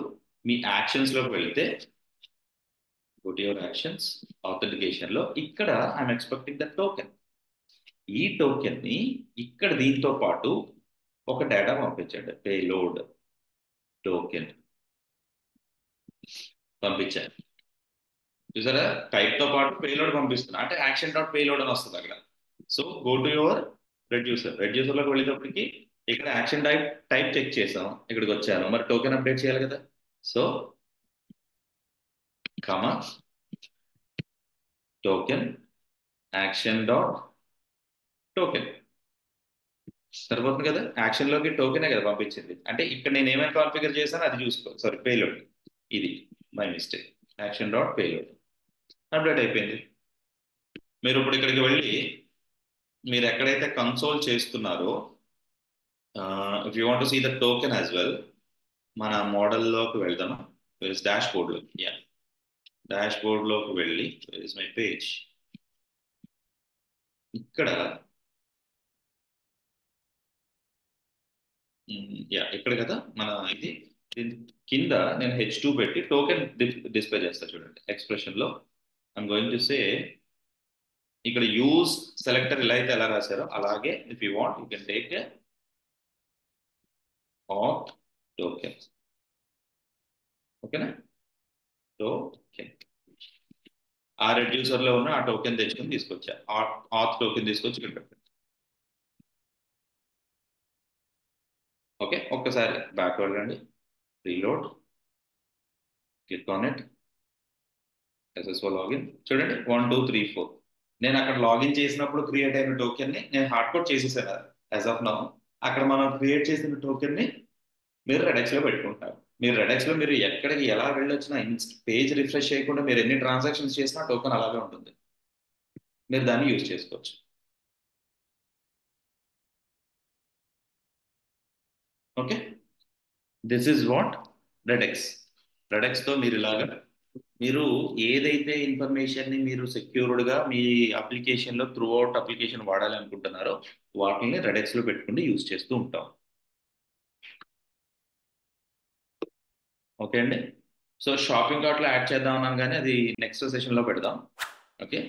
మీ యాక్షన్స్లోకి వెళ్తే గో టు యువర్ యాక్షన్స్, ఆథెంటికేషన్లో ఇక్కడ ఐఎమ్ ఎక్స్పెక్టింగ్ ద టోకెన్. ఈ టోకెన్ని ఇక్కడ దీంతో పాటు ఒక డేటా పంపించండి, పేలోడ్. టోకెన్ పంపించాను. చూసారా, టైప్ తో పాటు పేలోడ్ పంపిస్తున్నా, అంటే యాక్షన్ డాట్ పేలోడ్ అని వస్తుంది అక్కడ. So go to your reducer లోకి వెళ్ళేటప్పటికి ఇక్కడ యాక్షన్ టైప్ టైప్ చెక్ చేసాం, ఇక్కడికి వచ్చాను, మరి టోకెన్ అప్డేట్ చేయాలి కదా. సో కమా టోకెన్ యాక్షన్ డాట్ టోకెన్ సరిపోతుంది కదా. యాక్షన్ లోకి టోకెనే కదా పంపించింది, అంటే ఇక్కడ నేను ఏమైనా కాన్ఫిగర్ చేశాను అది చూసుకో. సారీ, పేలోడ్, ఇది my mistake. Action dot payload update అయిపోయింది. మీరు ఇప్పుడు ఇక్కడికి వెళ్ళి మీరు ఎక్కడైతే కన్సోల్ చేస్తున్నారో, if you want see the token as well, మన మోడల్లోకి వెళ్దాము. డాష్ బోర్డ్లోకి, యా, డాష్ బోర్డ్లోకి వెళ్ళి ఇస్ మై పేజ్. ఇక్కడ యా, ఇక్కడ కదా మన ఇది. దీని కింద నేను H2 పెట్టి టోకెన్ డిస్ప్లే చేస్తా చూడండి. ఎక్స్ప్రెషన్ లో ఐమ్ గోయింగ్ టు సే, ఇక్కడ యూజ్ సెలెక్టర్ ఇలా అయితే ఎలా రాశారో అలాగే, if you want you can take out token. ఓకేనా, టోకెన్ ఆ రెడ్యూసర్ లో ఉన్న ఆ టోకెన్ తెచ్చుకొని తీసుకొచ్చా, ఆత్ టోకెన్ తీసుకొచ్చి ఇక్కడ పెట్టాను. ఓకే, ఒక్కసారి బ్యాక్ వెళ్ళండి, reload, click on it, SSO login. చూడండి 1 2 3 4, నేను అక్కడ లాగిన్ చేసినప్పుడు క్రియేట్ అయిన టోకెన్ ని నేను హార్డ్ కోడ్ చేసేసాను యాజ్ ఆఫ్ నౌ. అక్కడ మనం క్రియేట్ చేసిన టోకెన్ ని మీరు రెడెక్స్ లో పెట్టుకుంటారు. మీరు రెడెక్స్ లో మీరు ఎక్కడికి ఎలా వెళ్ళొచ్చినా, పేజ్ రిఫ్రెష్ చేయకుండా మీరు ఎన్ని ట్రాన్సాక్షన్స్ చేసినా టోకెన్ అలాగే ఉంటుంది, మీరు దాన్ని యూజ్ చేసుకోవచ్చు. Okay, this is what redex. Redex తో మీరు ఇలాగా, మీరు ఏదైతే ఇన్ఫర్మేషన్ ని మీరు సెక్యూర్డ్ గా మీ అప్లికేషన్ లో త్రూ అవుట్ అప్లికేషన్ వాడాలి అనుకుంటున్నారో వాటిని రెడెక్స్ లో పెట్టుకుని యూజ్ చేస్తూ ఉంటాం. ఓకే అండి. సో షాపింగ్ కార్ట్ లో యాడ్ చేద్దాం అన్నాను, కానీ అది నెక్స్ట్ సెషన్ లో పెడదాం. ఓకే,